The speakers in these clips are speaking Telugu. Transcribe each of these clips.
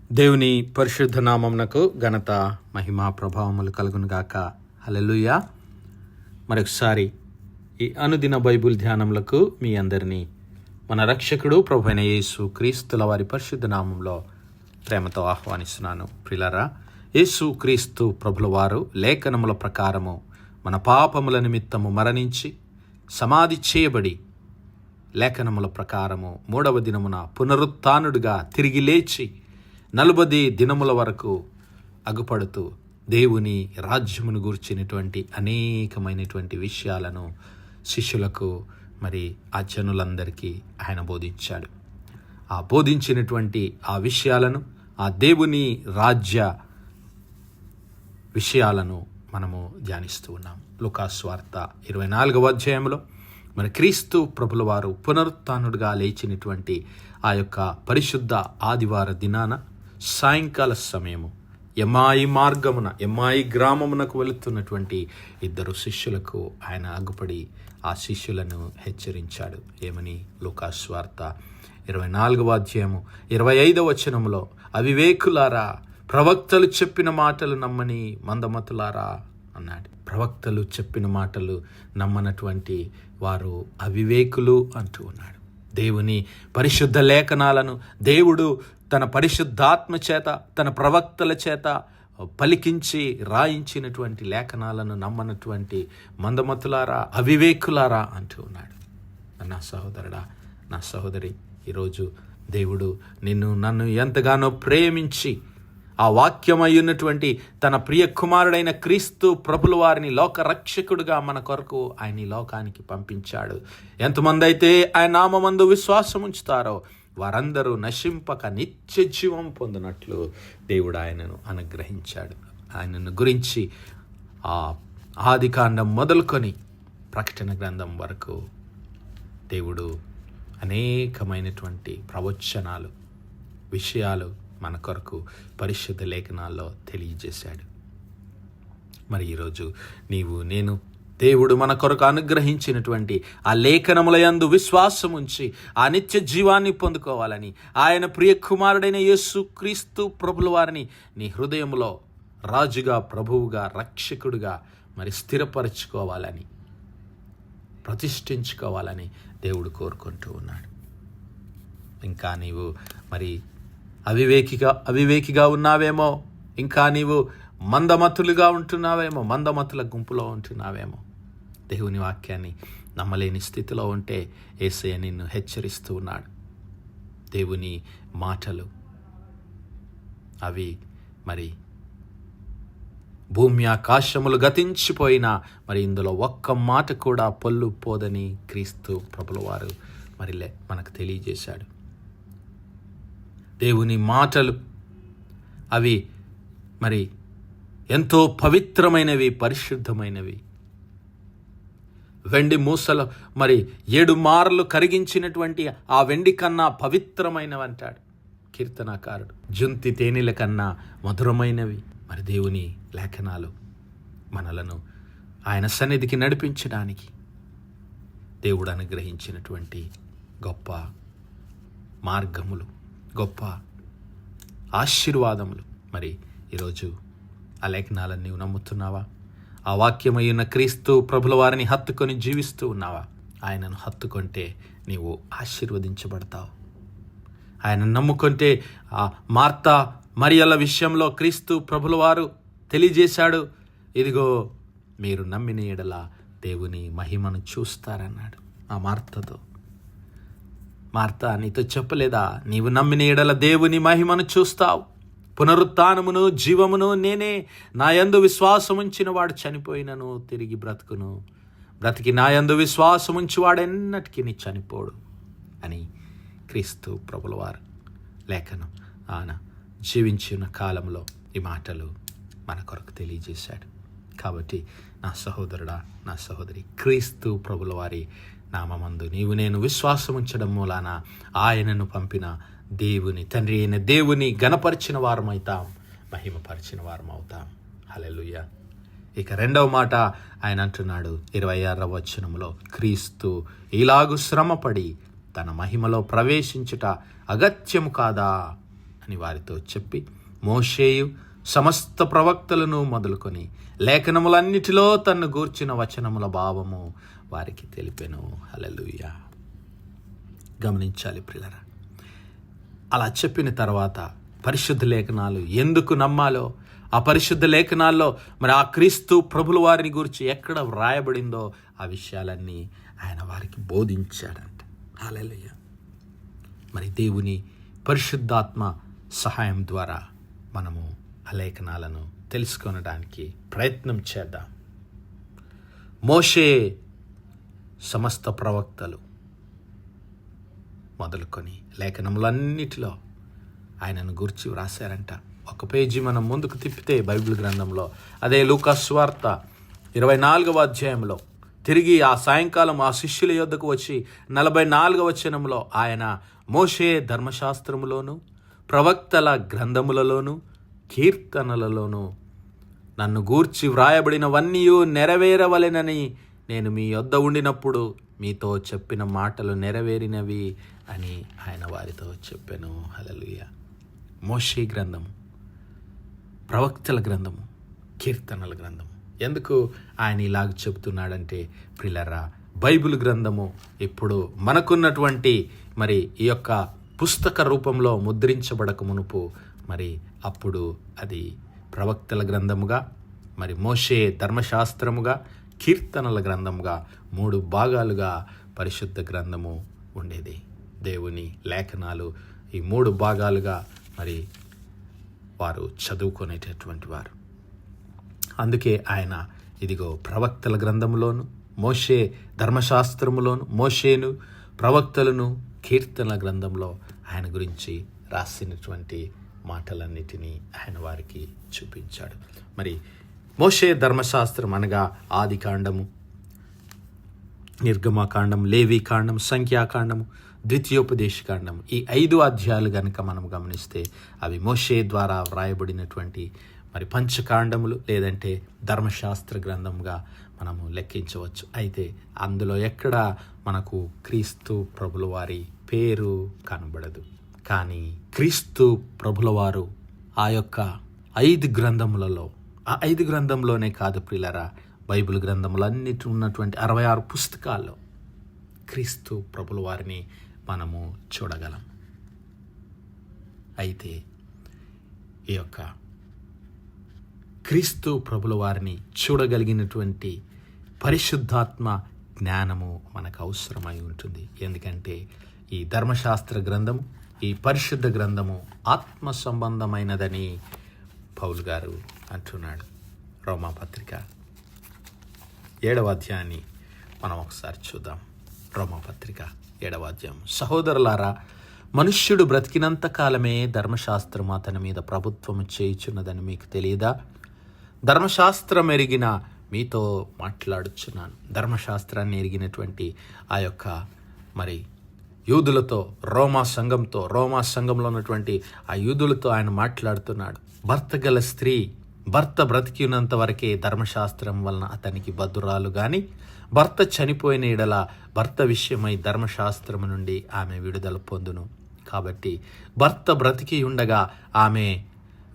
దేవుని పరిశుద్ధ నామమునకు ఘనత మహిమ ప్రభావములు కలుగునుగాక. హల్లెలూయా. మరొకసారి ఈ అనుదిన బైబిల్ ధ్యానములకు మీ అందరినీ మన రక్షకుడు ప్రభువైన యేసు క్రీస్తుల వారి పరిశుద్ధ నామంలో ప్రేమతో ఆహ్వానిస్తున్నాను. ప్రియులారా, యేసు క్రీస్తు ప్రభుల వారు లేఖనముల ప్రకారము మన పాపముల నిమిత్తము మరణించి సమాధి చేయబడి లేఖనముల ప్రకారము 3వ దినమున పునరుత్థానుడిగా తిరిగి లేచి 40 దినముల వరకు అగుపడుతూ దేవుని రాజ్యమును గూర్చినటువంటి అనేకమైనటువంటి విషయాలను శిష్యులకు మరి ఆ జనులందరికీ ఆయన బోధించాడు. ఆ బోధించినటువంటి ఆ విషయాలను, ఆ దేవుని రాజ్య విషయాలను మనము ధ్యానిస్తూ ఉన్నాం. లూకాసు వార్త 24వ అధ్యాయంలో మన క్రీస్తు ప్రభుల వారు పునరుత్థానుడిగా లేచినటువంటి ఆ యొక్క పరిశుద్ధ ఆదివార దినాన సాయంకాల సమయము ఎమ్మాయి గ్రామమునకు వెళుతున్నటువంటి 2 శిష్యులకు ఆయన అగుపడి ఆ శిష్యులను హెచ్చరించాడు. ఏమని? లూకాసు వార్త 24వ అధ్యాయము 25వ వచనములో, అవివేకులారా, ప్రవక్తలు చెప్పిన మాటలు నమ్మని మందమతులారా అన్నాడు. ప్రవక్తలు చెప్పిన మాటలు నమ్మనటువంటి వారు అవివేకులు అంటూ ఉన్నాడు. దేవుని పరిశుద్ధ లేఖనాలను దేవుడు తన పరిశుద్ధాత్మ చేత, తన ప్రవక్తల చేత పలికించి రాయించినటువంటి లేఖనాలను నమ్మనటువంటి మందమతులారా, అవివేకులారా అంటూ ఉన్నాడు. నా సహోదరుడా, నా సహోదరి, ఈరోజు దేవుడు నన్ను ఎంతగానో ప్రేమించి ఆ వాక్యమై ఉన్నటువంటి తన ప్రియ కుమారుడైన క్రీస్తు ప్రభుల వారిని లోక రక్షకుడుగా మన కొరకు ఆయన ఈ లోకానికి పంపించాడు. ఎంతమంది అయితే ఆయన నామమందు విశ్వాసం ఉంచుతారో వారందరూ నశింపక నిత్య జీవం పొందినట్లు దేవుడు ఆయనను అనుగ్రహించాడు. ఆయనను గురించి ఆ ఆదికాండం మొదలుకొని ప్రకటన గ్రంథం వరకు దేవుడు అనేకమైనటువంటి ప్రవచనాలు, విషయాలు మన కొరకు పరిశుద్ధ లేఖనాల్లో తెలియజేశాడు. మరి ఈరోజు నేను దేవుడు మన కొరకు అనుగ్రహించినటువంటి ఆ లేఖనముల యందు విశ్వాసం ఉంచి ఆ నిత్య జీవాన్ని పొందుకోవాలని, ఆయన ప్రియ కుమారుడైన యేసు క్రీస్తు ప్రభుల వారిని నీ హృదయంలో రాజుగా, ప్రభువుగా, రక్షకుడుగా మరి స్థిరపరచుకోవాలని, ప్రతిష్ఠించుకోవాలని దేవుడు కోరుకుంటూ ఉన్నాడు. ఇంకా నీవు మరి అవివేకిగా ఉన్నావేమో, ఇంకా నీవు మందమతులుగా ఉంటున్నావేమో, మందమతుల గుంపులో ఉంటున్నావేమో, దేవుని వాక్యాన్ని నమ్మలేని స్థితిలో ఉంటే యేసయ్య నిన్ను హెచ్చరిస్తూ ఉన్నాడు. దేవుని మాటలు అవి మరి భూమి ఆకాశములు గతించిపోయినా మరి ఇందులో ఒక్క మాట కూడా పొల్లు పోదని క్రీస్తు ప్రభుల వారు మరి మనకు తెలియజేశాడు. దేవుని మాటలు అవి మరి ఎంతో పవిత్రమైనవి, పరిశుద్ధమైనవి. వెండి మూసలు మరి 7 మార్లు కరిగించినటువంటి ఆ వెండి కన్నా పవిత్రమైనవి అంటాడు కీర్తనాకారుడు. జుంతి తేనెల కన్నా మధురమైనవి. మరి దేవుని లేఖనాలు మనలను ఆయన సన్నిధికి నడిపించడానికి దేవుడు అనుగ్రహించినటువంటి గొప్ప మార్గములు, గొప్ప ఆశీర్వాదములు. మరి ఈరోజు ఆ లేఖనాలను నీవు నమ్ముతున్నావా? ఆ వాక్యమై ఉన్న క్రీస్తు ప్రభుల వారిని హత్తుకొని జీవిస్తూ ఉన్నావా? ఆయనను హత్తుకుంటే నీవు ఆశీర్వదించబడతావు. ఆయన నమ్ముకుంటే ఆ మార్తా మరియల విషయంలో క్రీస్తు ప్రభుల వారు తెలియజేశాడు, ఇదిగో మీరు నమ్మిన ఎడల దేవుని మహిమను చూస్తారన్నాడు. ఆ మార్తతో, మార్తా నీతో చెప్పలేదా, నీవు నమ్మిన ఎడల దేవుని మహిమను చూస్తావు, పునరుత్థానమును జీవమును నేనే, నా యందు విశ్వాసముంచిన వాడు చనిపోయినను తిరిగి బ్రతుకును, బ్రతికి నా యందు విశ్వాసముంచి వాడెన్నటికీ చనిపోడు అని క్రీస్తు ప్రభుల వారు లేఖనం ఆయన జీవించిన కాలంలో ఈ మాటలు మన కొరకు తెలియజేశాడు. కాబట్టి నా సహోదరుడా, నా సహోదరి, క్రీస్తు ప్రభుల వారి నామమందు నేను విశ్వాసం ఉంచడం మూలాన ఆయనను పంపిన దేవుని తండ్రి అయిన దేవుని గణపరిచిన వారం అవుతాం, మహిమపరిచిన వారం అవుతాం. హల్లెలూయా. ఇక 2వ మాట ఆయన అంటున్నాడు 26వ వచనములో, క్రీస్తు ఇలాగు శ్రమపడి తన మహిమలో ప్రవేశించుట అగత్యము కాదా అని వారితో చెప్పి, మోషేయు సమస్త ప్రవక్తలను మొదలుకొని లేఖనములన్నిటిలో తన్ను గూర్చిన వచనముల భావము వారికి తెలిపెను. హల్లెలూయా. గమనించాలి ప్రియులారా, అలా చెప్పిన తర్వాత పరిశుద్ధ లేఖనాలు ఎందుకు నమ్మాలో, ఆ పరిశుద్ధ లేఖనాల్లో మరి ఆ క్రీస్తు ప్రభుల వారిని గురించి ఎక్కడ వ్రాయబడిందో ఆ విషయాలన్నీ ఆయన వారికి బోధించాడంట. హల్లెలూయా. మరి దేవుని పరిశుద్ధాత్మ సహాయం ద్వారా మనము ఆ లేఖనాలను తెలుసుకొనడానికి ప్రయత్నం చేద్దాం. మోషే సమస్త ప్రవక్తలు మొదలుకొని లేఖనములన్నిటిలో ఆయనను గురించి వ్రాసారంట. ఒక పేజీ మనం ముందుకు తిప్పితే బైబిల్ గ్రంథంలో అదే లూకా సువార్త 24వ అధ్యాయంలో తిరిగి ఆ సాయంకాలం ఆ శిష్యుల యొద్దకు వచ్చి 44వ వచనంలో ఆయన మోషే ధర్మశాస్త్రములోను ప్రవక్తల గ్రంథములలోను కీర్తనలలోను నన్ను గూర్చి వ్రాయబడినవన్నీ నెరవేరవలెనని నేను మీ యొద్ద ఉండినప్పుడు మీతో చెప్పిన మాటలు నెరవేరినవి అని ఆయన వారితో చెప్పాను. హల్లెలూయా. మోషే గ్రంథము, ప్రవక్తల గ్రంథము, కీర్తనల గ్రంథము. ఎందుకు ఆయన ఇలాగ చెబుతున్నాడంటే ప్రియులారా, బైబిల్ గ్రంథము ఇప్పుడు మనకున్నటువంటి మరి ఈ యొక్క పుస్తక రూపంలో ముద్రించబడక మునుపు మరి అప్పుడు అది ప్రవక్తల గ్రంథముగా, మరి మోషే ధర్మశాస్త్రముగా, కీర్తనల గ్రంథముగా 3 భాగాలుగా పరిశుద్ధ గ్రంథము ఉండేది. దేవుని లేఖనాలు ఈ 3 భాగాలుగా మరి వారు చదువుకునేటటువంటి వారు. అందుకే ఆయన ఇదిగో ప్రవక్తల గ్రంథములోను, మోషే ధర్మశాస్త్రములోను, మోషేను, ప్రవక్తలను, కీర్తనల గ్రంథంలో ఆయన గురించి రాసినటువంటి మాటలన్నిటినీ ఆయన వారికి చూపించాడు. మరి మోషే ధర్మశాస్త్రం అనగా ఆది కాండము, నిర్గమకాండం, లేవీకాండం, సంఖ్యాకాండము, ద్వితీయోపదేశకాండం, ఈ 5 అధ్యాయాలు కనుక మనం గమనిస్తే అవి మోషే ద్వారా వ్రాయబడినటువంటి మరి పంచకాండములు లేదంటే ధర్మశాస్త్ర గ్రంథంగా మనము లెక్కించవచ్చు. అయితే అందులో ఎక్కడ మనకు క్రీస్తు ప్రభుల వారి పేరు కనబడదు. కానీ క్రీస్తు ప్రభుల వారు ఆ యొక్క 5 గ్రంథములలో, ఆ 5 గ్రంథంలోనే కాదు ప్రియులారా, బైబిల్ గ్రంథములన్నిటి ఉన్నటువంటి 66 పుస్తకాల్లో క్రీస్తు ప్రభుల వారిని మనము చూడగలం. అయితే ఈ యొక్క క్రీస్తు ప్రభుల వారిని చూడగలిగినటువంటి పరిశుద్ధాత్మ జ్ఞానము మనకు అవసరమై ఉంటుంది. ఎందుకంటే ఈ ధర్మశాస్త్ర గ్రంథము, ఈ పరిశుద్ధ గ్రంథము ఆత్మ సంబంధమైనదని పౌలు గారు అంటున్నాడు. రోమాపత్రిక 7వ అధ్యాయాన్ని మనం ఒకసారి చూద్దాం. రోమాపత్రిక 7వ అధ్యాయం. సహోదరులారా, మనుష్యుడు బ్రతికినంత కాలమే ధర్మశాస్త్రం అతని మీద ప్రభుత్వం చేయుచున్నదని మీకు తెలియదా? ధర్మశాస్త్రం ఎరిగిన మీతో మాట్లాడుచున్నాను. ధర్మశాస్త్రాన్ని ఎరిగినటువంటి ఆ యొక్క మరి యూదులతో, రోమా సంఘంలో ఉన్నటువంటి ఆ యూదులతో ఆయన మాట్లాడుతున్నాడు. భర్త గల స్త్రీ భర్త బ్రతికినంత వరకే ధర్మశాస్త్రం వలన అతనికి బద్దురాలు గాని భర్త చనిపోయిన ఎడల భర్త విషయమై ధర్మశాస్త్రము నుండి ఆమె విడుదల పొందును. కాబట్టి భర్త బ్రతికి ఉండగా ఆమె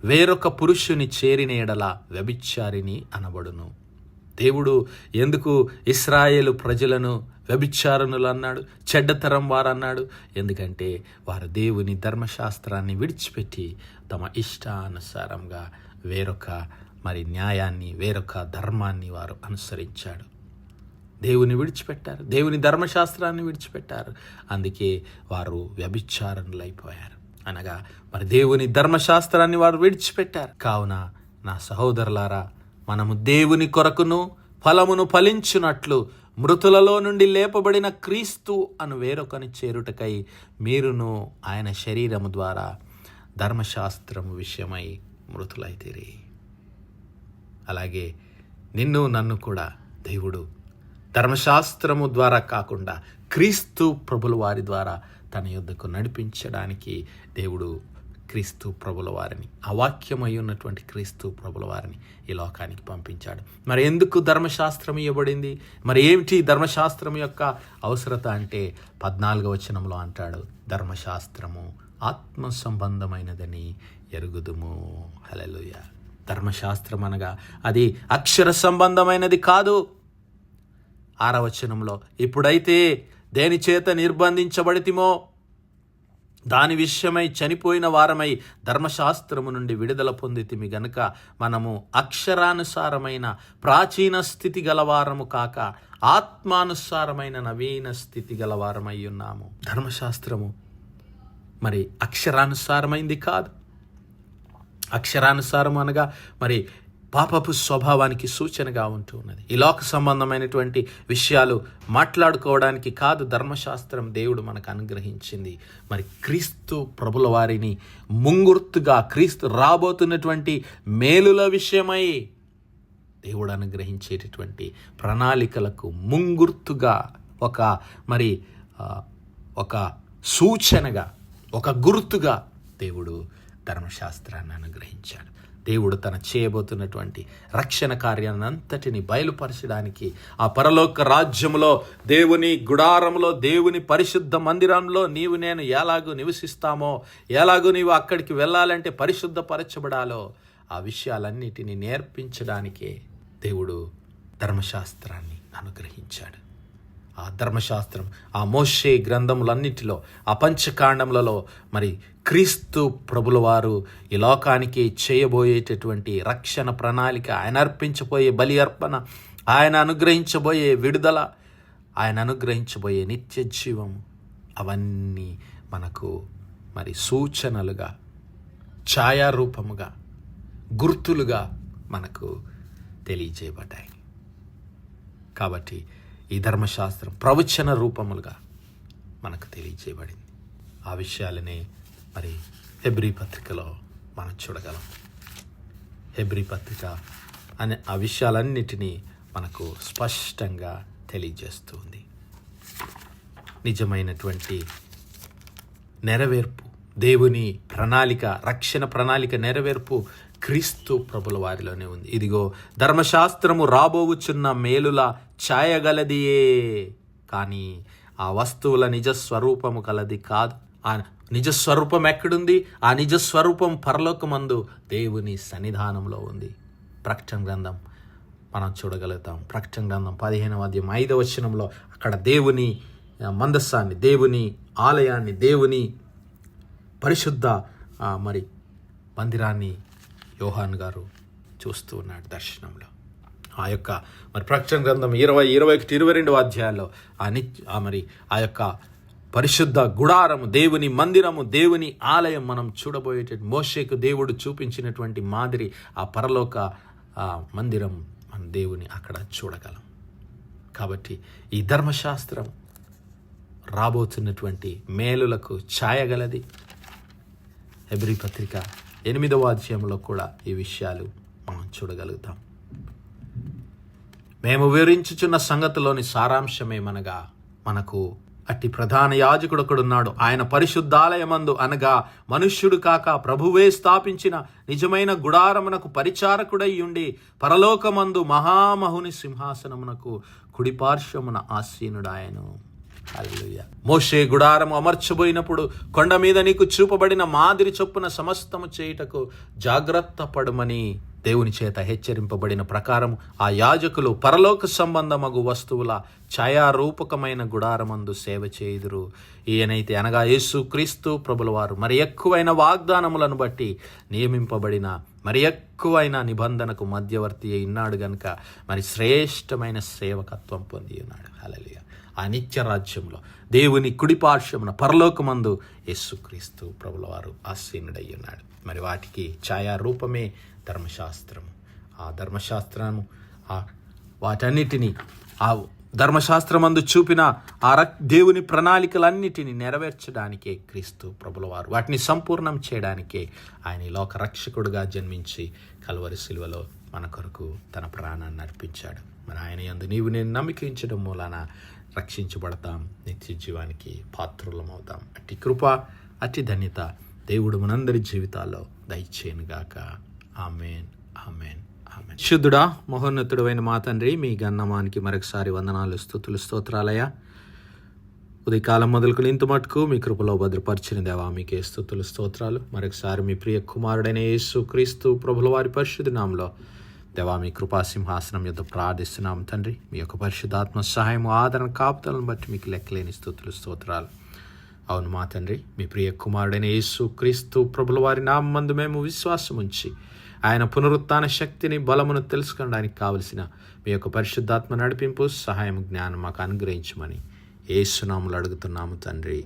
వేరొక పురుషుని చేరిన ఎడల వ్యభిచారిని అనబడును. దేవుడు ఎందుకు ఇశ్రాయేలు ప్రజలను వ్యభిచారణులు అన్నాడు, చెడ్డతరం వారన్నాడు? ఎందుకంటే వారు దేవుని ధర్మశాస్త్రాన్ని విడిచిపెట్టి తమ ఇష్టానుసారంగా వేరొక మరి న్యాయాన్ని, వేరొక ధర్మాన్ని వారు అనుసరించాడు. దేవుని విడిచిపెట్టారు, దేవుని ధర్మశాస్త్రాన్ని విడిచిపెట్టారు. అందుకే వారు వ్యభిచారణులైపోయారు. అనగా మరి దేవుని ధర్మశాస్త్రాన్ని వారు విడిచిపెట్టారు. కావున నా సహోదరులారా, మనము దేవుని కొరకును ఫలమును ఫలించునట్లు మృతులలో నుండి లేపబడిన క్రీస్తు అను వేరొకని చేరుటకై మీరును ఆయన శరీరము ద్వారా ధర్మశాస్త్రము విషయమై మృతులైతిరి. అలాగే నిన్ను నన్ను కూడా దేవుడు ధర్మశాస్త్రము ద్వారా కాకుండా క్రీస్తు ప్రభుల వారి ద్వారా తన యొద్దకు నడిపించడానికి దేవుడు క్రీస్తు ప్రభుల వారిని, అవాక్యమై ఉన్నటువంటి క్రీస్తు ప్రభుల వారిని ఈ లోకానికి పంపించాడు. మరి ఎందుకు ధర్మశాస్త్రం ఇవ్వబడింది? మరి ఏమిటి ధర్మశాస్త్రం యొక్క అవసరత అంటే 14వ వచనంలో అంటాడు, ధర్మశాస్త్రము ఆత్మ సంబంధమైనదని ఎరుగుదుము. హల్లెలూయా. ధర్మశాస్త్రం అనగా అది అక్షర సంబంధమైనది కాదు. 6వ వచనంలో, ఇప్పుడైతే దేని చేత నిర్బంధించబడితిమో దాని విషయమై చనిపోయిన వారమై ధర్మశాస్త్రము నుండి విడుదల పొందితిమి గనుక మనము అక్షరానుసారమైన ప్రాచీన స్థితి గలవారము కాక ఆత్మానుసారమైన నవీన స్థితి గలవారమై ఉన్నాము. ధర్మశాస్త్రము మరి అక్షరానుసారమైంది కాదు. అక్షరానుసారం అనగా మరి పాపపు స్వభావానికి సూచనగా ఉంటూ ఉన్నది. ఈ లోక సంబంధమైనటువంటి విషయాలు మాట్లాడుకోవడానికి కాదు ధర్మశాస్త్రం దేవుడు మనకు అనుగ్రహించింది. మరి క్రీస్తు ప్రభుల వారిని ముంగుర్తుగా, క్రీస్తు రాబోతున్నటువంటి మేలుల విషయమై దేవుడు అనుగ్రహించేటటువంటి ప్రణాళికలకు ముంగుర్తుగా ఒక సూచనగా, ఒక గుర్తుగా దేవుడు ధర్మశాస్త్రాన్ని అనుగ్రహించాడు. దేవుడు తన చేయబోతున్నటువంటి రక్షణ కార్యాన్ని అంతటిని బయలుపరచడానికి ఆ పరలోక రాజ్యములో, దేవుని గుడారంలో, దేవుని పరిశుద్ధ మందిరంలో నీవు నేను ఎలాగూ నివసిస్తామో, ఎలాగూ నీవు అక్కడికి వెళ్ళాలంటే పరిశుద్ధపరచబడాలో ఆ విషయాలన్నిటినీ నేర్పించడానికే దేవుడు ధర్మశాస్త్రాన్ని అనుగ్రహించాడు. ఆ ధర్మశాస్త్రం ఆ మోషే గ్రంథములన్నిటిలో, ఆ పంచకాండములలో మరి క్రీస్తు ప్రభుల వారు ఈ లోకానికి చేయబోయేటటువంటి రక్షణ ప్రణాళిక, ఆయన అర్పించబోయే బలి అర్పణ, ఆయన అనుగ్రహించబోయే విడుదల, ఆయన అనుగ్రహించబోయే నిత్య జీవం, అవన్నీ మనకు మరి సూచనలుగా, ఛాయారూపముగా, గుర్తులుగా మనకు తెలియజేయబడ్డాయి. కాబట్టి ఈ ధర్మశాస్త్రం ప్రవచన రూపములుగా మనకు తెలియజేయబడింది. ఆ విషయాలనే మరి హెబ్రీ పత్రికలో మనం చూడగలం. హెబ్రీ పత్రిక అనే ఆ విషయాలన్నిటినీ మనకు స్పష్టంగా తెలియజేస్తుంది. నిజమైనటువంటి నెరవేర్పు, దేవుని ప్రణాళిక, రక్షణ ప్రణాళిక నెరవేర్పు క్రీస్తు ప్రభుల వారిలోనే ఉంది. ఇదిగో ధర్మశాస్త్రము రాబోవుచున్న మేలుల ఛాయగలదియే, కానీ ఆ వస్తువుల నిజస్వరూపము కలది కాదు. ఆ నిజస్వరూపం ఎక్కడుంది? ఆ నిజస్వరూపం పరలోకమందు దేవుని సన్నిధానంలో ఉంది. ప్రకటన గ్రంథం మనం చూడగలుగుతాం. ప్రకటన గ్రంథం 15వ అధ్యాయం 5వ వచనంలో అక్కడ దేవుని మందస్సాన్ని, దేవుని ఆలయాన్ని, దేవుని పరిశుద్ధ మరి మందిరాన్ని యోహాన్ గారు చూస్తూ ఉన్నాడు దర్శనంలో. ఆ యొక్క మరి ప్రకటన గ్రంథం 20, 21, 22 అధ్యాయాల్లో ఆ యొక్క పరిశుద్ధ గుడారము, దేవుని మందిరము, దేవుని ఆలయం మనం చూడబోయేటట్టు మోషేకు దేవుడు చూపించినటువంటి మాదిరి ఆ పరలోక మందిరం మన దేవుని అక్కడ చూడగలం. కాబట్టి ఈ ధర్మశాస్త్రం రాబోతున్నటువంటి మేలులకు ఛాయగలది. హెబ్రీ పత్రిక 8వ అధ్యాయంలో కూడా ఈ విషయాలు మనం చూడగలుగుతాం. మేము వివరించుచున్న సంగతిలోని సారాంశమేమనగా, మనకు అట్టి ప్రధాన యాజకుడు ఒకడున్నాడు. ఆయన పరిశుద్ధాలయమందు అనగా మనుష్యుడు కాక ప్రభువే స్థాపించిన నిజమైన గుడారమునకు పరిచారకుడై ఉండి పరలోకమందు మహామహుని సింహాసనమునకు కుడిపార్శ్వమున ఆసీనుడాయను. హల్లెలూయా. మోషే గుడారము అమర్చబోయినప్పుడు కొండ మీద నీకు చూపబడిన మాదిరి చొప్పున సమస్తము చేయుటకు జాగ్రత్త పడుమని దేవుని చేత హెచ్చరింపబడిన ప్రకారం ఆ యాజకులు పరలోక సంబంధమగు వస్తువుల ఛాయారూపకమైన గుడారమందు సేవ చేయుదురు. ఈయనైతే అనగా యేసు క్రీస్తు ప్రభుల వారు మరి ఎక్కువైన వాగ్దానములను బట్టి నియమింపబడిన మరి ఎక్కువైన నిబంధనకు మధ్యవర్తి అయి ఉన్నాడు గనుక మరి శ్రేష్టమైన సేవకత్వం పొంది ఉన్నాడు. హల్లెలూయా. ఆ నిత్య రాజ్యంలో దేవుని కుడిపార్శ్వమున పరలోకమందు యేసుక్రీస్తు ప్రభుల వారు ఆసీనుడై ఉన్నాడు. మరి వాటికి ఛాయారూపమే ధర్మశాస్త్రము. ఆ ధర్మశాస్త్రము వాటన్నిటినీ ఆ ధర్మశాస్త్రమందు చూపిన ఆ దేవుని ప్రణాళికలన్నిటినీ నెరవేర్చడానికే క్రీస్తు ప్రభుల వారు, వాటిని సంపూర్ణం చేయడానికే ఆయన ఈ లోక రక్షకుడుగా జన్మించి కల్వరి శిలువలో మన కొరకు తన ప్రాణాన్ని అర్పించాడు. మరి ఆయన యందు నీవు నేను నమ్మకించడం మూలాన రక్షించబడతాం, నిత్య జీవానికి పాత్రులమవుతాం. అట్టి కృప, అట్టి ధన్యత దేవుడు మనందరి జీవితాల్లో దయచేయనుగాక. Amen, amen, amen. శుద్ధుడా, మహోన్నతుడైన మా తండ్రి, మీ గన్నమానికి మరొకసారి వందనాలు, స్తుతులు, స్తోత్రాలయ్యా. ఉదయకాలం మొదలుకొని ఇంత మటుకు మీ కృపలో భద్రపరిచిన దేవా మీకే స్తుతులు స్తోత్రాలు. మరొకసారి మీ ప్రియ కుమారుడైన యేసు క్రీస్తు ప్రభుల వారి పరిశుద్ధ నామములో దేవా మీ కృపాసింహాసనం యొద్ద ప్రార్థిస్తున్నాం తండ్రి. మీ యొక్క పరిశుద్ధాత్మ సహాయం, ఆదరణ, కాపుదలను బట్టి మీకు లెక్కలేని స్తుతులు స్తోత్రాలు. అవును మా తండ్రి, మీ ప్రియ కుమారుడైన యేసు క్రీస్తు ప్రభుల వారి నామందు మేము విశ్వాసం ఉంచి ఆయన పునరుత్థాన శక్తిని, బలమును తెలుసుకోవడానికి కావలసిన మీ యొక్క పరిశుద్ధాత్మ నడిపింపు, సహాయం, జ్ఞానం మాకు అనుగ్రహించమని యేసు నామములో అడుగుతున్నాము తండ్రి.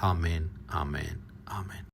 ఆమేన్, ఆమేన్, ఆమేన్.